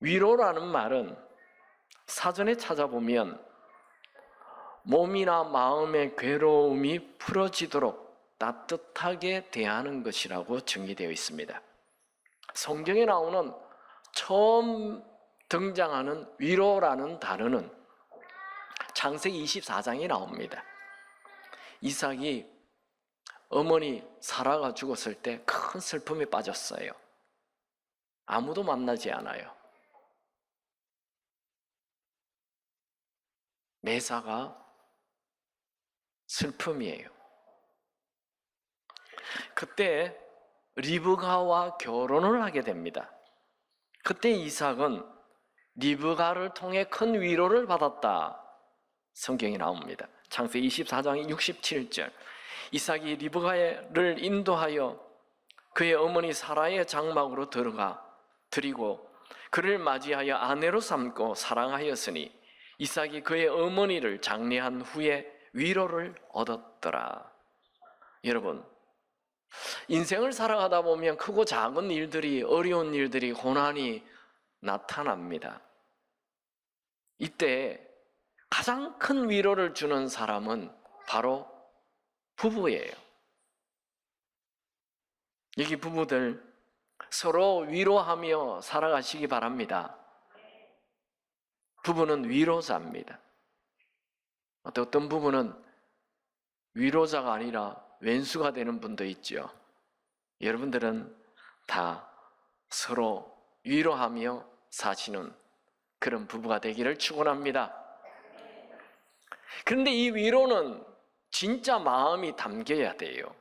위로라는 말은 사전에 찾아보면 몸이나 마음의 괴로움이 풀어지도록 따뜻하게 대하는 것이라고 정의되어 있습니다. 성경에 나오는 처음 등장하는 위로라는 단어는 창세기 24장에 나옵니다. 이삭이 어머니 사라가 죽었을 때 큰 슬픔에 빠졌어요. 아무도 만나지 않아요. 매사가 슬픔이에요. 그때 리브가와 결혼을 하게 됩니다. 그때 이삭은 리브가를 통해 큰 위로를 받았다. 성경이 나옵니다. 창세기 24장 67절. 이삭이 리브가를 인도하여 그의 어머니 사라의 장막으로 들이고 그를 맞이하여 아내로 삼고 사랑하였으니 이삭이 그의 어머니를 장례한 후에 위로를 얻었더라. 여러분, 인생을 살아가다 보면 크고 작은 일들이, 어려운 일들이, 고난이 나타납니다. 이때 가장 큰 위로를 주는 사람은 바로 부부예요. 여기 부부들 서로 위로하며 살아가시기 바랍니다. 부부는 위로자입니다. 어떤 부부는 위로자가 아니라 왼수가 되는 분도 있죠. 여러분들은 다 서로 위로하며 사시는 그런 부부가 되기를 축원합니다. 그런데 이 위로는 진짜 마음이 담겨야 돼요.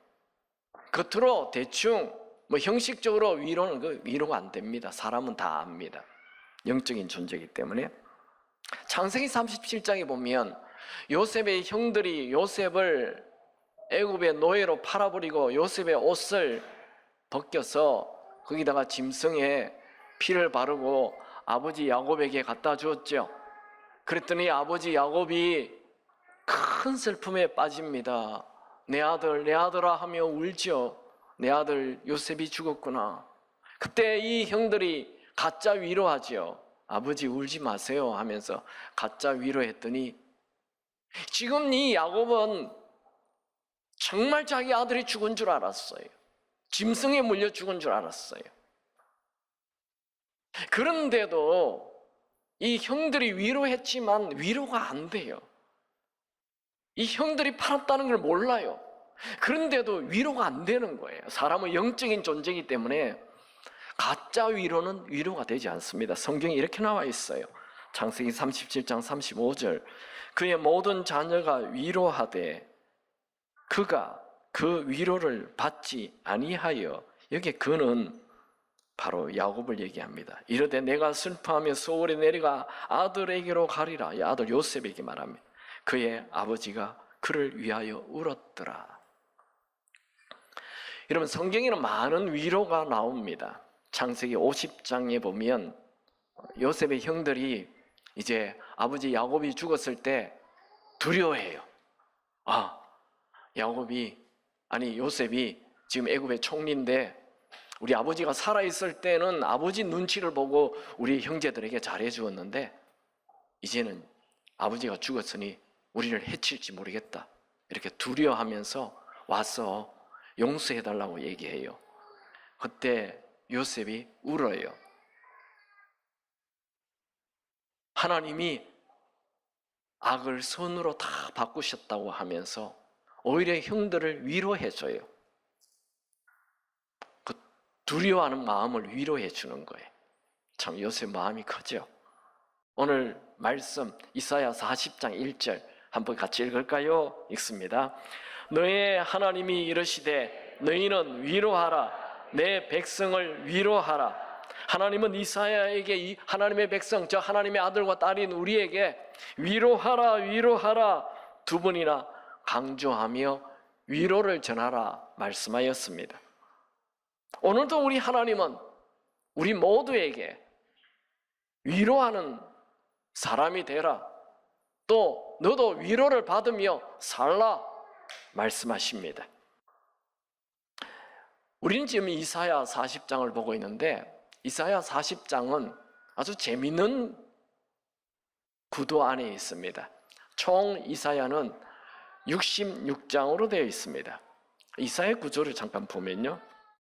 겉으로 대충 형식적으로 위로는 위로가 안 됩니다. 사람은 다 압니다. 영적인 존재이기 때문에. 창세기 37장에 보면 요셉의 형들이 요셉을 애굽의 노예로 팔아버리고 요셉의 옷을 벗겨서 거기다가 짐승에 피를 바르고 아버지 야곱에게 갖다 주었죠. 그랬더니 아버지 야곱이 큰 슬픔에 빠집니다. 내 아들, 내 아들아 하며 울죠. 내 아들 요셉이 죽었구나. 그때 이 형들이 가짜 위로하죠. 아버지 울지 마세요 하면서 가짜 위로했더니 지금 이 야곱은 정말 자기 아들이 죽은 줄 알았어요. 짐승에 물려 죽은 줄 알았어요. 그런데도 이 형들이 위로했지만 위로가 안 돼요. 이 형들이 팔았다는 걸 몰라요. 그런데도 위로가 안 되는 거예요. 사람은 영적인 존재이기 때문에 가짜 위로는 위로가 되지 않습니다. 성경에 이렇게 나와 있어요. 창세기 37장 35절. 그의 모든 자녀가 위로하되 그가 그 위로를 받지 아니하여, 여기에 그는 바로 야곱을 얘기합니다. 이르되 내가 슬퍼하며 소홀히 내려가 아들에게로 가리라. 이 아들 요셉에게 말합니다. 그의 아버지가 그를 위하여 울었더라. 여러분, 성경에는 많은 위로가 나옵니다. 창세기 50장에 보면 요셉의 형들이 이제 아버지 야곱이 죽었을 때 두려워해요. 요셉이 지금 애굽의 총리인데 우리 아버지가 살아있을 때는 아버지 눈치를 보고 우리 형제들에게 잘해주었는데 이제는 아버지가 죽었으니 우리를 해칠지 모르겠다. 이렇게 두려워하면서 와서 용서해달라고 얘기해요. 그때 요셉이 울어요. 하나님이 악을 선으로 다 바꾸셨다고 하면서 오히려 형들을 위로해줘요. 그 두려워하는 마음을 위로해 주는 거예요. 참 요셉 마음이 크죠. 오늘 말씀 이사야 40장 1절 한번 같이 읽을까요? 읽습니다. 너의 하나님이 이르시되 너희는 위로하라. 내 백성을 위로하라. 하나님은 이사야에게 하나님의 백성, 저 하나님의 아들과 딸인 우리에게 위로하라, 위로하라 두 번이나 강조하며 위로를 전하라 말씀하였습니다. 오늘도 우리 하나님은 우리 모두에게 위로하는 사람이 되라, 또 너도 위로를 받으며 살라 말씀하십니다. 우리는 지금 이사야 40장을 보고 있는데 이사야 40장은 아주 재미있는 구도 안에 있습니다. 총 이사야는 66장으로 되어 있습니다. 이사야 구조를 잠깐 보면요,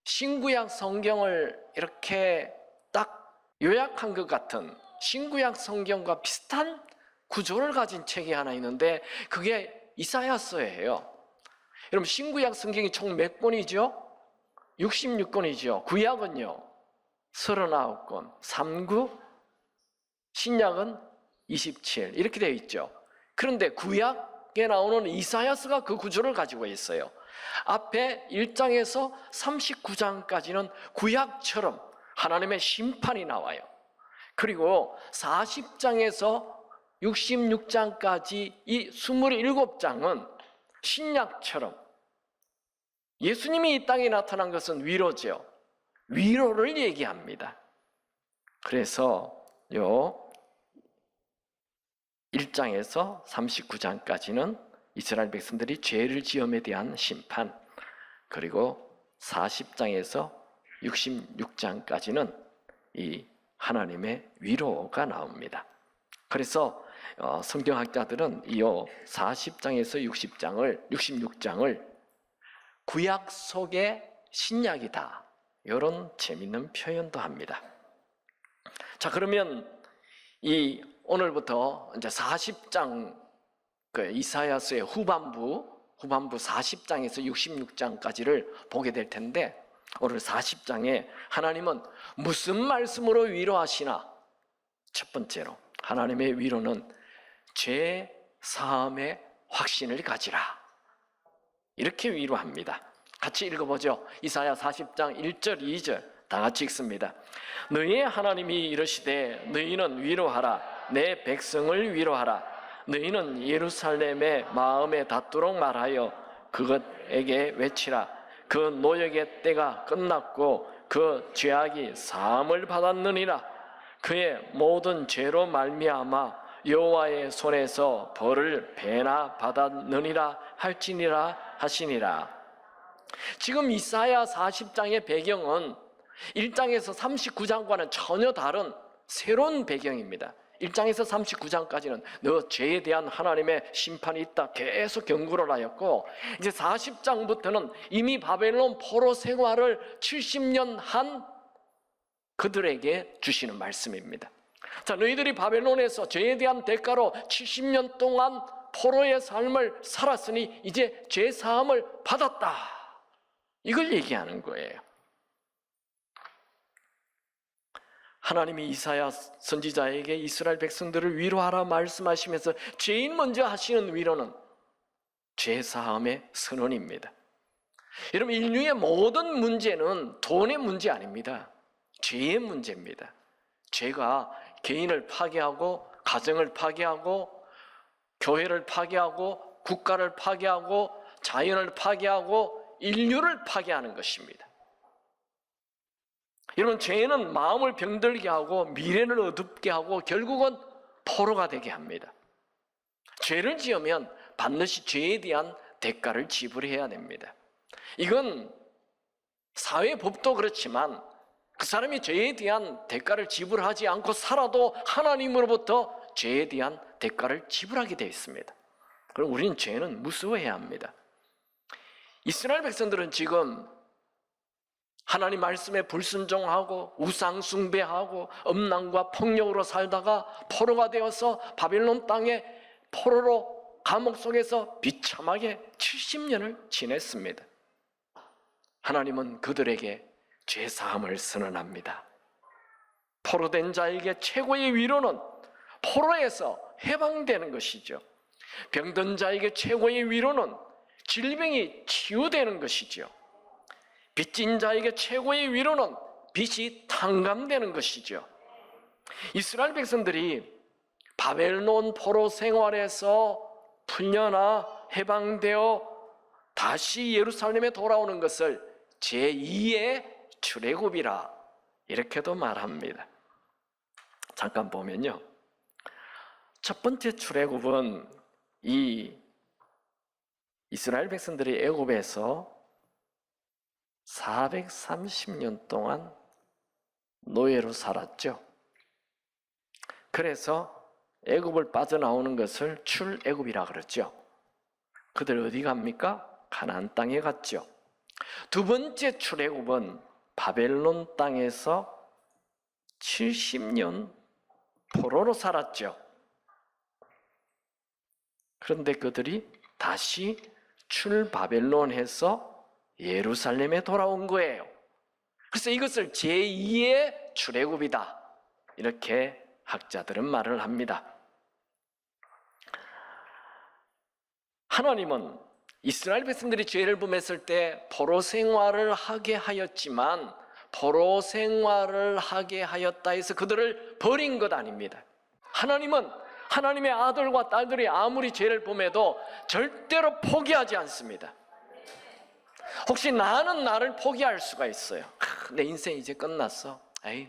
신구약 성경을 이렇게 딱 요약한 것 같은 신구약 성경과 비슷한 구조를 가진 책이 하나 있는데 그게 이사야서예요. 여러분, 신구약 성경이 총 몇 권이죠? 66권이죠. 구약은요 39권, 3구, 신약은 27 이렇게 되어 있죠. 그런데 구약에 나오는 이사야서가 그 구조를 가지고 있어요. 앞에 1장에서 39장까지는 구약처럼 하나님의 심판이 나와요. 그리고 40장에서 66장까지 이 27장은 신약처럼 예수님이 이 땅에 나타난 것은 위로죠. 위로를 얘기합니다. 그래서 요 1장에서 39장까지는 이스라엘 백성들이 죄를 지음에 대한 심판, 그리고 40장에서 66장까지는 이 하나님의 위로가 나옵니다. 그래서 성경학자들은 이 40장에서 66장을 구약 속의 신약이다, 이런 재미있는 표현도 합니다. 자, 그러면 이 오늘부터 이제 40장 이사야서의 후반부 40장에서 66장까지를 보게 될 텐데, 오늘 40장에 하나님은 무슨 말씀으로 위로하시나? 첫 번째로 하나님의 위로는 죄 사함의 확신을 가지라, 이렇게 위로합니다. 같이 읽어보죠. 이사야 40장 1절 2절 다 같이 읽습니다. 너희의 하나님이 이르시되 너희는 위로하라, 내 백성을 위로하라. 너희는 예루살렘의 마음에 닿도록 말하여 그것에게 외치라. 그 노역의 때가 끝났고 그 죄악이 사함을 받았느니라. 그의 모든 죄로 말미암아 여호와의 손에서 벌을 배나 받았느니라 할지니라 하시니라. 지금 이사야 40장의 배경은 1장에서 39장과는 전혀 다른 새로운 배경입니다. 1장에서 39장까지는 너 죄에 대한 하나님의 심판이 있다 계속 경고를 하였고, 이제 40장부터는 이미 바벨론 포로 생활을 70년 한 그들에게 주시는 말씀입니다. 자, 너희들이 바벨론에서 죄에 대한 대가로 70년 동안 포로의 삶을 살았으니 이제 죄 사함을 받았다, 이걸 얘기하는 거예요. 하나님이 이사야 선지자에게 이스라엘 백성들을 위로하라 말씀하시면서 제일 먼저 하시는 위로는 죄 사함의 선언입니다. 여러분, 인류의 모든 문제는 돈의 문제 아닙니다. 죄의 문제입니다. 죄가 개인을 파괴하고 가정을 파괴하고 교회를 파괴하고 국가를 파괴하고 자연을 파괴하고 인류를 파괴하는 것입니다. 여러분, 죄는 마음을 병들게 하고 미래를 어둡게 하고 결국은 포로가 되게 합니다. 죄를 지으면 반드시 죄에 대한 대가를 지불해야 됩니다. 이건 사회법도 그렇지만 그 사람이 죄에 대한 대가를 지불하지 않고 살아도 하나님으로부터 죄에 대한 대가를 지불하게 되어 있습니다. 그럼 우리는 죄는 무서워해야 합니다. 이스라엘 백성들은 지금 하나님 말씀에 불순종하고 우상 숭배하고 음란과 폭력으로 살다가 포로가 되어서 바벨론 땅에 포로로 감옥 속에서 비참하게 70년을 지냈습니다. 하나님은 그들에게 죄사함을 선언합니다. 포로된 자에게 최고의 위로는 포로에서 해방되는 것이죠. 병든 자에게 최고의 위로는 질병이 치유되는 것이죠. 빚진 자에게 최고의 위로는 빚이 탕감되는 것이죠. 이스라엘 백성들이 바벨론 포로 생활에서 풀려나 해방되어 다시 예루살렘에 돌아오는 것을 제2의 출애굽이라 이렇게도 말합니다. 잠깐 보면요, 첫 번째 출애굽은 이 이스라엘 백성들이 애굽에서 430년 동안 노예로 살았죠. 그래서 애굽을 빠져나오는 것을 출애굽이라 그러죠. 그들 어디 갑니까? 가나안 땅에 갔죠. 두 번째 출애굽은 바벨론 땅에서 70년 포로로 살았죠. 그런데 그들이 다시 출바벨론해서 예루살렘에 돌아온 거예요. 그래서 이것을 제2의 출애굽이다, 이렇게 학자들은 말을 합니다. 하나님은 이스라엘 백성들이 죄를 범했을 때 포로 생활을 하게 하였지만, 포로 생활을 하게 하였다 해서 그들을 버린 것 아닙니다. 하나님은 하나님의 아들과 딸들이 아무리 죄를 범해도 절대로 포기하지 않습니다. 혹시 나는 나를 포기할 수가 있어요. 내 인생 이제 끝났어, 에이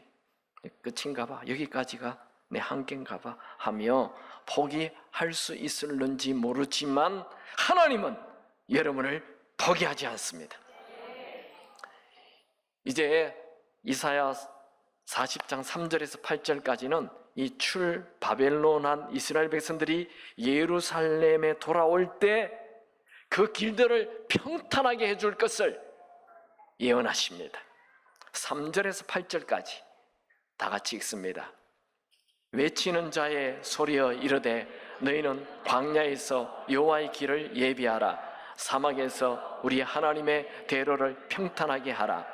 끝인가 봐, 여기까지가 내 한계인가 봐 하며 포기할 수 있을는지 모르지만, 하나님은 여러분을 포기하지 않습니다. 이제 이사야 40장 3절에서 8절까지는 이 출바벨론한 이스라엘 백성들이 예루살렘에 돌아올 때 그 길들을 평탄하게 해줄 것을 예언하십니다. 3절에서 8절까지 다 같이 읽습니다. 외치는 자의 소리여 이르되 너희는 광야에서 여호와의 길을 예비하라. 사막에서 우리 하나님의 대로를 평탄하게 하라.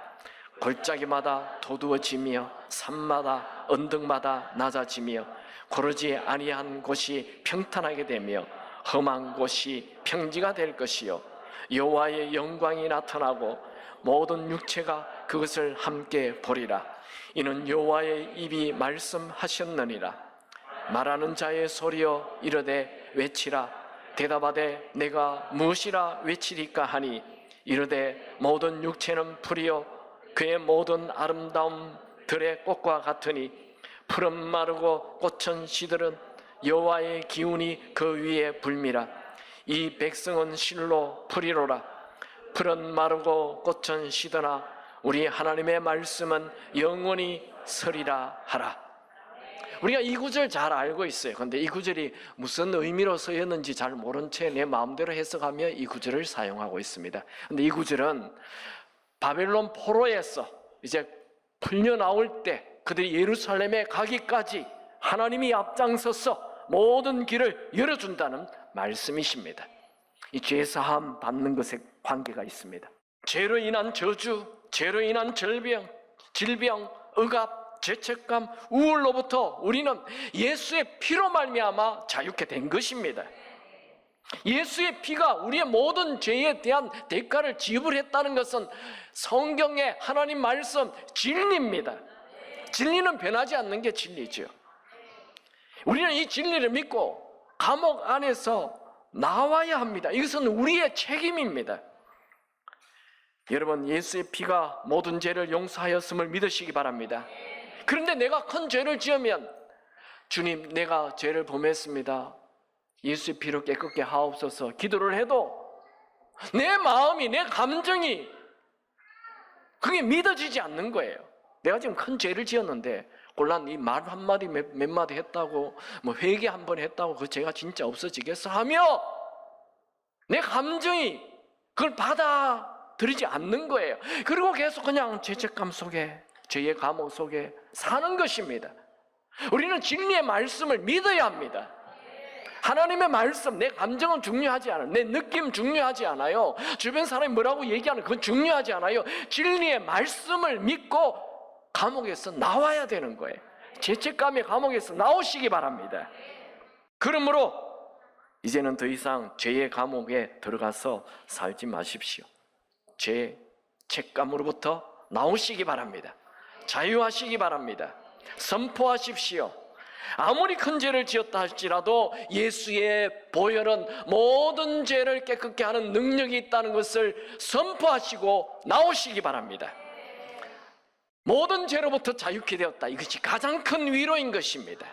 골짜기마다 도두어지며 산마다 언덕마다 낮아지며 고르지 아니한 곳이 평탄하게 되며 험한 곳이 평지가 될 것이요 여호와의 영광이 나타나고 모든 육체가 그것을 함께 보리라. 이는 여호와의 입이 말씀하셨느니라. 말하는 자의 소리여 이르되 외치라. 대답하되 내가 무엇이라 외치리까 하니 이르되 모든 육체는 풀이요 그의 모든 아름다움 들의 꽃과 같으니 푸른 마르고 꽃은 시들은 여호와의 기운이 그 위에 불미라. 이 백성은 실로 풀이로라. 푸른 마르고 꽃은 시드나 우리 하나님의 말씀은 영원히 서리라 하라. 우리가 이 구절 잘 알고 있어요. 그런데 이 구절이 무슨 의미로 쓰였는지 잘 모른 채 내 마음대로 해석하며 이 구절을 사용하고 있습니다. 그런데 이 구절은 바벨론 포로에서 이제 풀려 나올 때 그들이 예루살렘에 가기까지 하나님이 앞장서서 모든 길을 열어준다는 말씀이십니다. 이 죄사함 받는 것에 관계가 있습니다. 죄로 인한 저주, 죄로 인한 질병, 억압, 죄책감, 우울로부터 우리는 예수의 피로 말미암아 자유케 된 것입니다. 예수의 피가 우리의 모든 죄에 대한 대가를 지불했다는 것은 성경의 하나님 말씀 진리입니다. 진리는 변하지 않는 게 진리죠. 우리는 이 진리를 믿고 감옥 안에서 나와야 합니다. 이것은 우리의 책임입니다. 여러분, 예수의 피가 모든 죄를 용서하였음을 믿으시기 바랍니다. 그런데 내가 큰 죄를 지으면 주님, 내가 죄를 범했습니다. 예수의 피로 깨끗게 하옵소서 기도를 해도 내 마음이, 내 감정이 그게 믿어지지 않는 거예요. 내가 지금 큰 죄를 지었는데 곤란 이 말 한마디 몇 마디 했다고 뭐 회개 한번 했다고 그 죄가 진짜 없어지겠어 하며 내 감정이 그걸 받아들이지 않는 거예요. 그리고 계속 그냥 죄책감 속에, 죄의 감옥 속에 사는 것입니다. 우리는 진리의 말씀을 믿어야 합니다. 하나님의 말씀, 내 감정은 중요하지 않아요. 내 느낌 중요하지 않아요. 주변 사람이 뭐라고 얘기하는 그건 중요하지 않아요. 진리의 말씀을 믿고 감옥에서 나와야 되는 거예요. 죄책감의 감옥에서 나오시기 바랍니다. 그러므로 이제는 더 이상 죄의 감옥에 들어가서 살지 마십시오. 죄책감으로부터 나오시기 바랍니다. 자유하시기 바랍니다. 선포하십시오. 아무리 큰 죄를 지었다 할지라도 예수의 보혈은 모든 죄를 깨끗게 하는 능력이 있다는 것을 선포하시고 나오시기 바랍니다. 모든 죄로부터 자유케 되었다. 이것이 가장 큰 위로인 것입니다.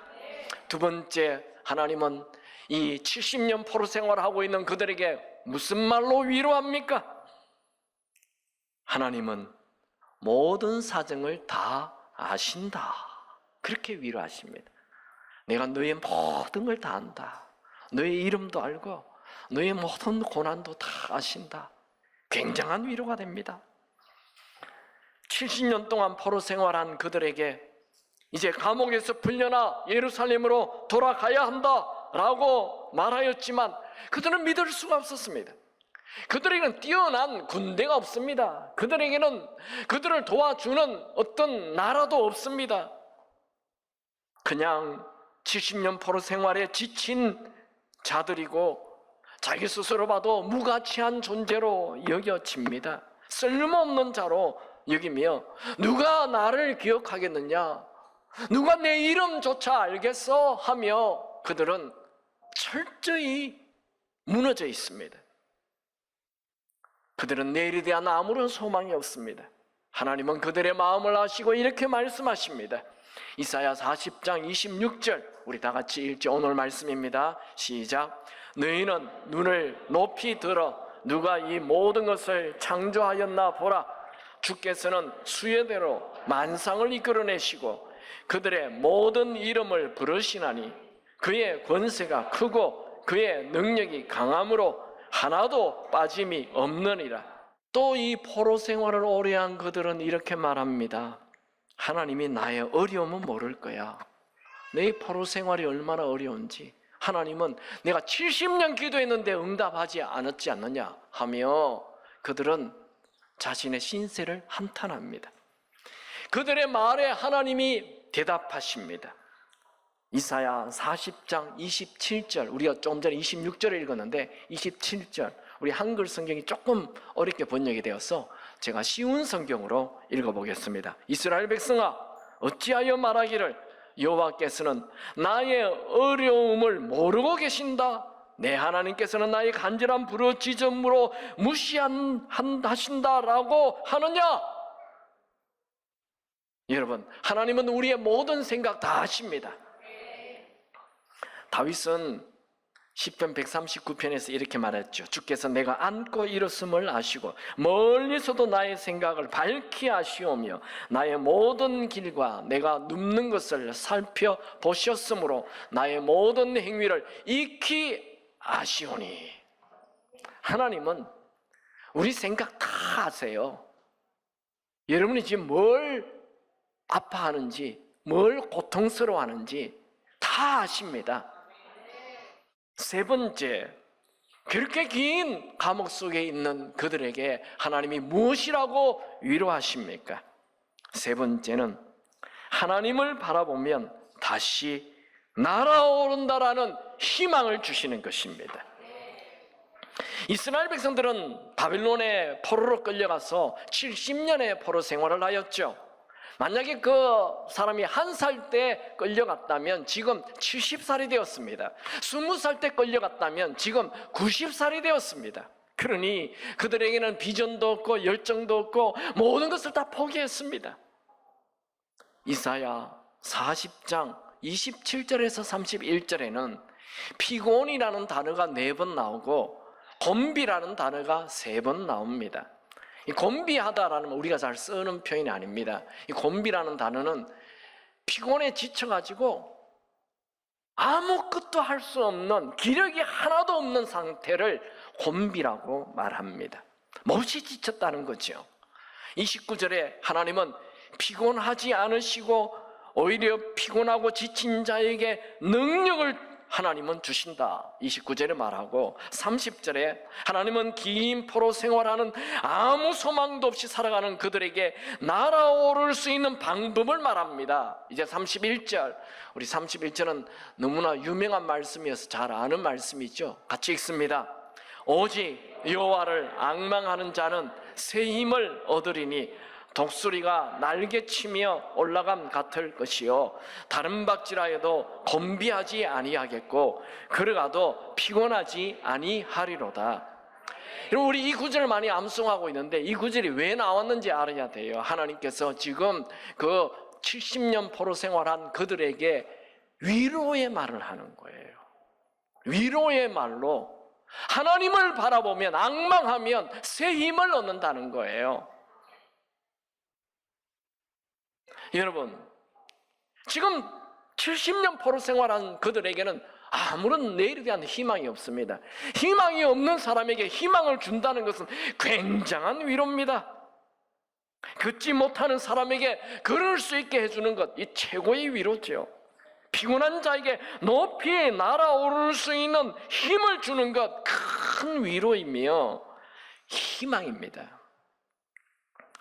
두 번째, 하나님은 이 70년 포로 생활하고 있는 그들에게 무슨 말로 위로합니까? 하나님은 모든 사정을 다 아신다. 그렇게 위로하십니다. 내가 너의 모든 걸 다 안다. 너의 이름도 알고 너의 모든 고난도 다 아신다. 굉장한 위로가 됩니다. 70년 동안 포로 생활한 그들에게 이제 감옥에서 풀려나 예루살렘으로 돌아가야 한다라고 말하였지만 그들은 믿을 수가 없었습니다. 그들에게는 뛰어난 군대가 없습니다. 그들에게는 그들을 도와주는 어떤 나라도 없습니다. 그냥 70년 포로 생활에 지친 자들이고 자기 스스로 봐도 무가치한 존재로 여겨집니다. 쓸모없는 자로 여기며 누가 나를 기억하겠느냐, 누가 내 이름조차 알겠어 하며 그들은 철저히 무너져 있습니다. 그들은 내일에 대한 아무런 소망이 없습니다. 하나님은 그들의 마음을 아시고 이렇게 말씀하십니다. 이사야 40장 26절 우리 다 같이 읽죠. 오늘 말씀입니다. 시작. 너희는 눈을 높이 들어 누가 이 모든 것을 창조하였나 보라. 주께서는 수요대로 만상을 이끌어내시고 그들의 모든 이름을 부르시나니 그의 권세가 크고 그의 능력이 강함으로 하나도 빠짐이 없느니라. 또 이 포로 생활을 오래 한 그들은 이렇게 말합니다. 하나님이 나의 어려움은 모를 거야. 내 포로 생활이 얼마나 어려운지 하나님은 내가 70년 기도했는데 응답하지 않았지 않느냐 하며 그들은 자신의 신세를 한탄합니다. 그들의 말에 하나님이 대답하십니다. 이사야 40장 27절 우리가 조금 전에 26절을 읽었는데 27절 우리 한글 성경이 조금 어렵게 번역이 되어서 제가 쉬운 성경으로 읽어보겠습니다. 이스라엘 백성아 어찌하여 말하기를 여호와께서는 나의 어려움을 모르고 계신다. 내 하나님께서는 나의 간절한 부르짖음으로 무시하신다라고 하느냐? 여러분, 하나님은 우리의 모든 생각 다 아십니다. 다윗은 시편 139편에서 이렇게 말했죠. 주께서 내가 안고 일었음을 아시고 멀리서도 나의 생각을 밝히 아시오며 나의 모든 길과 내가 눕는 것을 살펴보셨으므로 나의 모든 행위를 익히 아시오니. 하나님은 우리 생각 다 아세요. 여러분이 지금 뭘 아파하는지 뭘 고통스러워하는지 다 아십니다. 세 번째, 그렇게 긴 감옥 속에 있는 그들에게 하나님이 무엇이라고 위로하십니까? 세 번째는 하나님을 바라보면 다시 날아오른다라는 희망을 주시는 것입니다. 이스라엘 백성들은 바빌론의 포로로 끌려가서 70년의 포로 생활을 하였죠. 만약에 그 사람이 1살 때 끌려갔다면 지금 70살이 되었습니다. 20살 때 끌려갔다면 지금 90살이 되었습니다. 그러니 그들에게는 비전도 없고 열정도 없고 모든 것을 다 포기했습니다. 이사야 40장 27절에서 31절에는 피곤이라는 단어가 4번 나오고 곤비라는 단어가 3번 나옵니다. 이 곤비하다라는 건 우리가 잘 쓰는 표현이 아닙니다. 이 곤비라는 단어는 피곤에 지쳐가지고 아무것도 할 수 없는 기력이 하나도 없는 상태를 곤비라고 말합니다. 몹시 지쳤다는 거죠. 29절에 하나님은 피곤하지 않으시고 오히려 피곤하고 지친 자에게 능력을 하나님은 주신다. 29절에 말하고 30절에 하나님은 긴 포로 생활하는 아무 소망도 없이 살아가는 그들에게 날아오를 수 있는 방법을 말합니다. 이제 31절, 우리 31절은 너무나 유명한 말씀이어서 잘 아는 말씀이죠. 같이 읽습니다. 오직 여호와를 앙망하는 자는 새 힘을 얻으리니 독수리가 날개치며 올라감 같을 것이요 다른 박질하여도 곤비하지 아니하겠고 걸어가도 피곤하지 아니하리로다. 우리 이 구절을 많이 암송하고 있는데 이 구절이 왜 나왔는지 알아야 돼요. 하나님께서 지금 그 70년 포로 생활한 그들에게 위로의 말을 하는 거예요. 위로의 말로 하나님을 바라보면 앙망하면 새 힘을 얻는다는 거예요. 여러분, 지금 70년 포로 생활한 그들에게는 아무런 내일에 대한 희망이 없습니다. 희망이 없는 사람에게 희망을 준다는 것은 굉장한 위로입니다. 걷지 못하는 사람에게 걸을 수 있게 해주는 것, 이 최고의 위로죠. 피곤한 자에게 높이 날아오를 수 있는 힘을 주는 것, 큰 위로이며 희망입니다.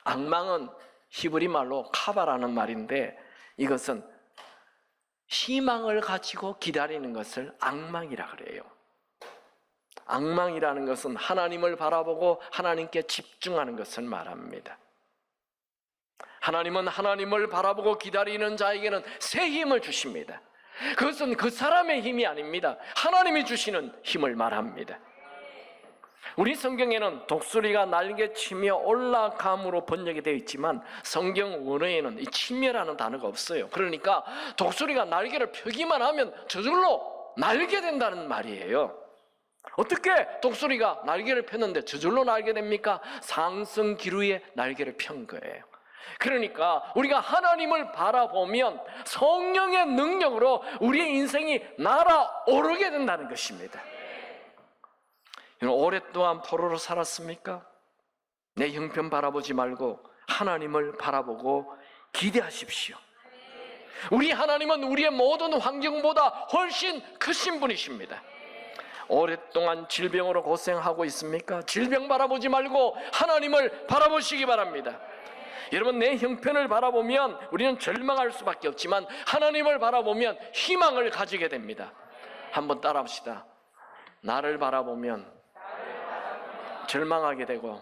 악망은 히브리 말로 카바라는 말인데, 이것은 희망을 가지고 기다리는 것을 악망이라 그래요. 악망이라는 것은 하나님을 바라보고 하나님께 집중하는 것을 말합니다. 하나님은 하나님을 바라보고 기다리는 자에게는 새 힘을 주십니다. 그것은 그 사람의 힘이 아닙니다. 하나님이 주시는 힘을 말합니다. 우리 성경에는 독수리가 날개치며 올라감으로 번역이 되어 있지만 성경 원어에는 이 치며라는 단어가 없어요. 그러니까 독수리가 날개를 펴기만 하면 저절로 날게 된다는 말이에요. 어떻게 독수리가 날개를 폈는데 저절로 날게 됩니까? 상승 기류에 날개를 편 거예요. 그러니까 우리가 하나님을 바라보면 성령의 능력으로 우리의 인생이 날아오르게 된다는 것입니다. 오랫동안 포로로 살았습니까? 내 형편 바라보지 말고 하나님을 바라보고 기대하십시오. 우리 하나님은 우리의 모든 환경보다 훨씬 크신 분이십니다. 오랫동안 질병으로 고생하고 있습니까? 질병 바라보지 말고 하나님을 바라보시기 바랍니다. 여러분, 내 형편을 바라보면 우리는 절망할 수밖에 없지만 하나님을 바라보면 희망을 가지게 됩니다. 한번 따라합시다. 나를 바라보면 절망하게 되고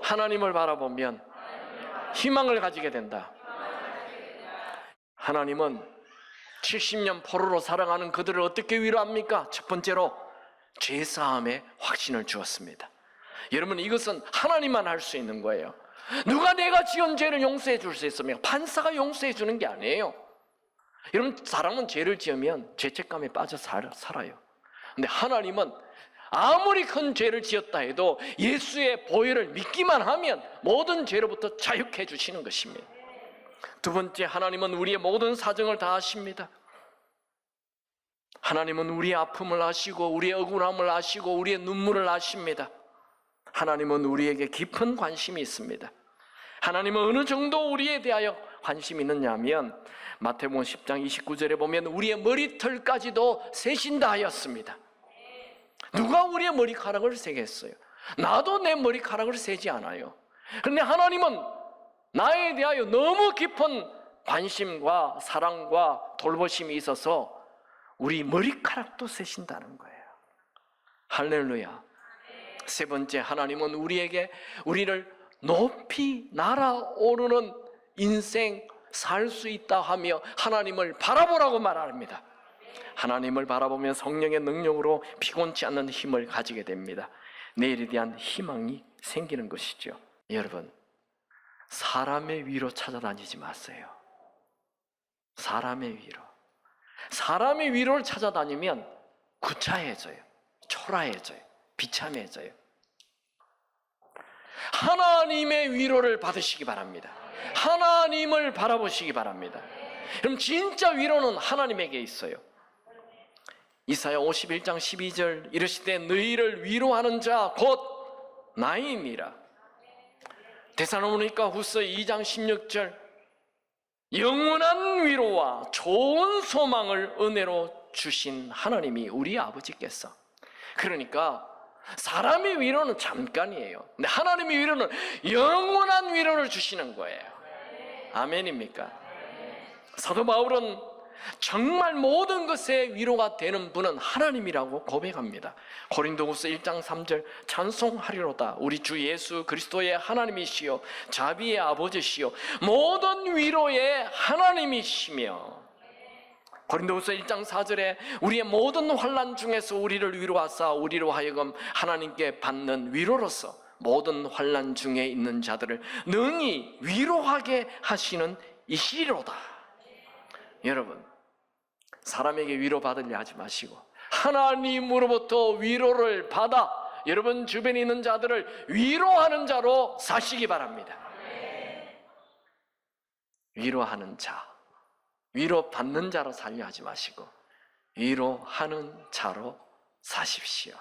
하나님을 바라보면 희망을 가지게 된다. 하나님은 70년 포로로 살아가는 그들을 어떻게 위로합니까? 첫 번째로 죄사함의 확신을 주었습니다. 여러분, 이것은 하나님만 할 수 있는 거예요. 누가 내가 지은 죄를 용서해 줄 수 있습니까? 판사가 용서해 주는 게 아니에요. 여러분, 사람은 죄를 지으면 죄책감에 빠져 살아요. 근데 하나님은 아무리 큰 죄를 지었다 해도 예수의 보혈을 믿기만 하면 모든 죄로부터 자유케 해주시는 것입니다. 두 번째, 하나님은 우리의 모든 사정을 다 아십니다. 하나님은 우리의 아픔을 아시고 우리의 억울함을 아시고 우리의 눈물을 아십니다. 하나님은 우리에게 깊은 관심이 있습니다. 하나님은 어느 정도 우리에 대하여 관심이 있느냐 하면 마태복음 10장 29절에 보면 우리의 머리털까지도 세신다 하였습니다. 누가 우리의 머리카락을 세겠어요? 나도 내 머리카락을 세지 않아요. 그런데 하나님은 나에 대하여 너무 깊은 관심과 사랑과 돌보심이 있어서 우리 머리카락도 세신다는 거예요. 할렐루야. 세 번째, 하나님은 우리를 높이 날아오르는 인생 살 수 있다 하며 하나님을 바라보라고 말합니다. 하나님을 바라보면 성령의 능력으로 피곤치 않는 힘을 가지게 됩니다. 내일에 대한 희망이 생기는 것이죠. 여러분, 사람의 위로 찾아다니지 마세요. 사람의 위로. 사람의 위로를 찾아다니면 구차해져요. 초라해져요. 비참해져요. 하나님의 위로를 받으시기 바랍니다. 하나님을 바라보시기 바랍니다. 그럼 진짜 위로는 하나님에게 있어요. 이사야 51장 12절 이르시되 너희를 위로하는 자 곧 나이니라. 데살로니가 후서 2장 16절 영원한 위로와 좋은 소망을 은혜로 주신 하나님이 우리 아버지께서, 그러니까 사람의 위로는 잠깐이에요. 근데 하나님의 위로는 영원한 위로를 주시는 거예요. 아멘입니까? 사도 바울은 정말 모든 것에 위로가 되는 분은 하나님이라고 고백합니다. 고린도후서 1장 3절 찬송하리로다 우리 주 예수 그리스도의 하나님이시요 자비의 아버지시요 모든 위로의 하나님이시며, 고린도후서 1장 4절에 우리의 모든 환난 중에서 우리를 위로하사 우리로 하여금 하나님께 받는 위로로서 모든 환난 중에 있는 자들을 능히 위로하게 하시는 이시로다. 여러분, 사람에게 위로받으려 하지 마시고 하나님으로부터 위로를 받아 여러분 주변에 있는 자들을 위로하는 자로 사시기 바랍니다. 위로하는 자. 위로 받는 자로 살려 하지 마시고 위로하는 자로 사십시오.